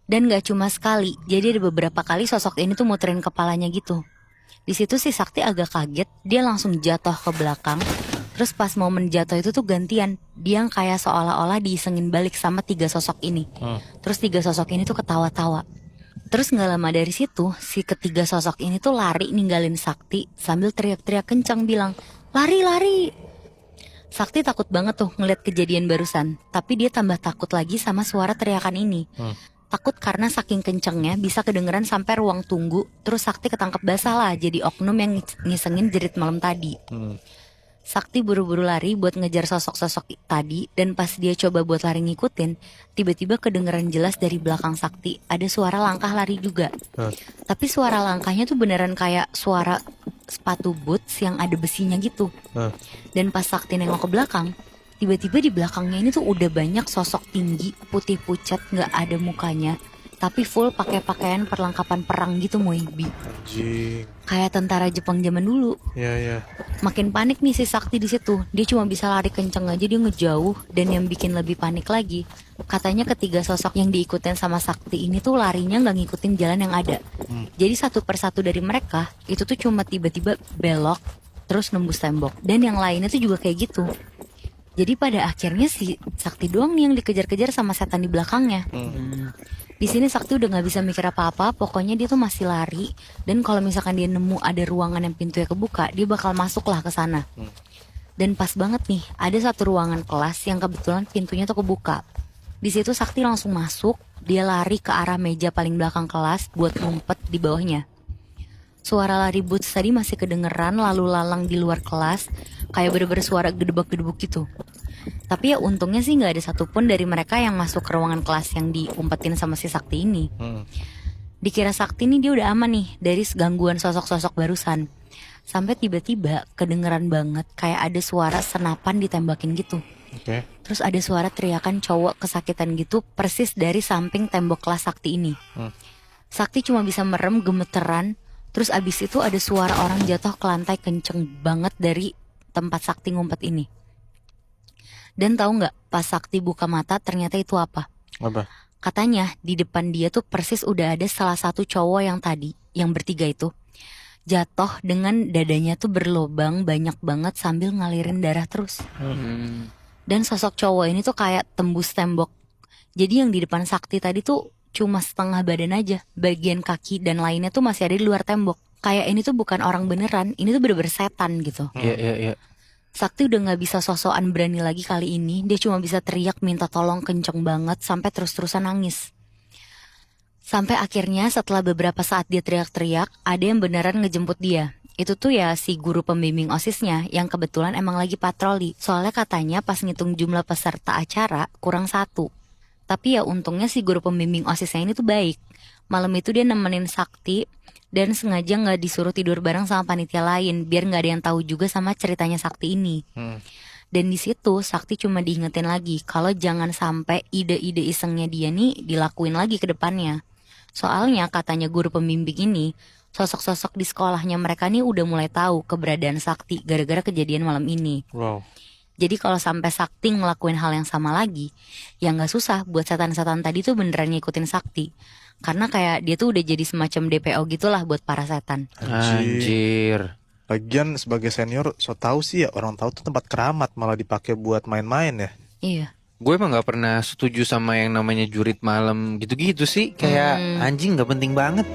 Dan gak cuma sekali, jadi ada beberapa kali sosok ini tuh muterin kepalanya gitu. Di situ si Sakti agak kaget, dia langsung jatuh ke belakang. Terus pas momen jatuh itu tuh gantian, dia yang kayak seolah-olah diisengin balik sama tiga sosok ini. Terus tiga sosok ini tuh ketawa-tawa. Terus gak lama dari situ, si ketiga sosok ini tuh lari ninggalin Sakti sambil teriak-teriak kencang bilang, "Lari, lari!" Sakti takut banget tuh ngeliat kejadian barusan, tapi dia tambah takut lagi sama suara teriakan ini. Takut karena saking kencengnya bisa kedengeran sampai ruang tunggu. Terus Sakti ketangkep basah lah jadi oknum yang ngisengin jerit malam tadi. Sakti buru-buru lari buat ngejar sosok-sosok tadi. Dan pas dia coba buat lari ngikutin, tiba-tiba kedengeran jelas dari belakang Sakti ada suara langkah lari juga. Tapi suara langkahnya tuh beneran kayak suara sepatu boots yang ada besinya gitu. Dan pas Sakti nengok ke belakang, tiba-tiba di belakangnya ini tuh udah banyak sosok tinggi, putih pucat, gak ada mukanya, tapi full pakai pakaian perlengkapan perang gitu, Moibi. Anjing. Kayak tentara Jepang zaman dulu. Iya. Makin panik nih si Sakti di situ. Dia cuma bisa lari kenceng aja, dia ngejauh. Dan yang bikin lebih panik lagi, katanya ketiga sosok yang diikutin sama Sakti ini tuh larinya gak ngikutin jalan yang ada. Jadi satu persatu dari mereka itu tuh cuma tiba-tiba belok terus nembus tembok. Dan yang lainnya tuh juga kayak gitu. Jadi pada akhirnya si Sakti doang nih yang dikejar-kejar sama setan di belakangnya. Di sini Sakti udah nggak bisa mikir apa-apa, pokoknya dia tuh masih lari. Dan kalau misalkan dia nemu ada ruangan yang pintunya kebuka, dia bakal masuk lah ke sana. Dan pas banget nih, ada satu ruangan kelas yang kebetulan pintunya tuh kebuka. Di situ Sakti langsung masuk, dia lari ke arah meja paling belakang kelas buat ngumpet di bawahnya. Suara lari boots tadi masih kedengeran lalu lalang di luar kelas, kayak bener-bener suara gedebak-gedebuk gitu. Tapi ya untungnya sih gak ada satupun dari mereka yang masuk ke ruangan kelas yang diumpetin sama si Sakti ini. Dikira Sakti nih dia udah aman nih dari gangguan sosok-sosok barusan. Sampai tiba-tiba kedengeran banget kayak ada suara senapan ditembakin gitu. Terus ada suara teriakan cowok kesakitan gitu persis dari samping tembok kelas Sakti ini. Sakti cuma bisa merem gemeteran. Terus abis itu ada suara orang jatuh ke lantai kenceng banget dari tempat Sakti ngumpet ini. Dan tahu nggak, pas Sakti buka mata ternyata itu apa? Apa? Katanya di depan dia tuh persis udah ada salah satu cowok yang tadi, yang bertiga itu, jatuh dengan dadanya tuh berlobang banyak banget sambil ngalirin darah terus. Dan sosok cowok ini tuh kayak tembus tembok. Jadi yang di depan Sakti tadi tuh cuma setengah badan aja, bagian kaki dan lainnya tuh masih ada di luar tembok. Kayak ini tuh bukan orang beneran, ini tuh bener-bener setan gitu. Iya. Sakti udah gak bisa sosokan berani lagi kali ini. Dia cuma bisa teriak minta tolong kenceng banget sampai terus-terusan nangis. Sampai akhirnya setelah beberapa saat dia teriak-teriak, ada yang beneran ngejemput dia. Itu tuh ya si guru pembimbing OSISnya yang kebetulan emang lagi patroli. Soalnya katanya pas ngitung jumlah peserta acara kurang satu. Tapi ya untungnya si guru pembimbing OSISnya ini tuh baik. Malam itu dia nemenin Sakti dan sengaja gak disuruh tidur bareng sama panitia lain biar gak ada yang tahu juga sama ceritanya Sakti ini. Dan di situ Sakti cuma diingetin lagi kalau jangan sampai ide-ide isengnya dia nih dilakuin lagi ke depannya. Soalnya katanya guru pembimbing ini, sosok-sosok di sekolahnya mereka nih udah mulai tahu keberadaan Sakti gara-gara kejadian malam ini. Wow. Jadi kalau sampai Sakti ngelakuin hal yang sama lagi, ya gak susah buat setan-setan tadi tuh beneran ngikutin Sakti. Karena kayak dia tuh udah jadi semacam DPO gitulah buat para setan. Anjir. Lagian sebagai senior, so tau sih ya orang tahu tuh tempat keramat malah dipakai buat main-main ya. Iya. Gue emang gak pernah setuju sama yang namanya jurit malam gitu-gitu sih. Kayak anjing gak penting banget.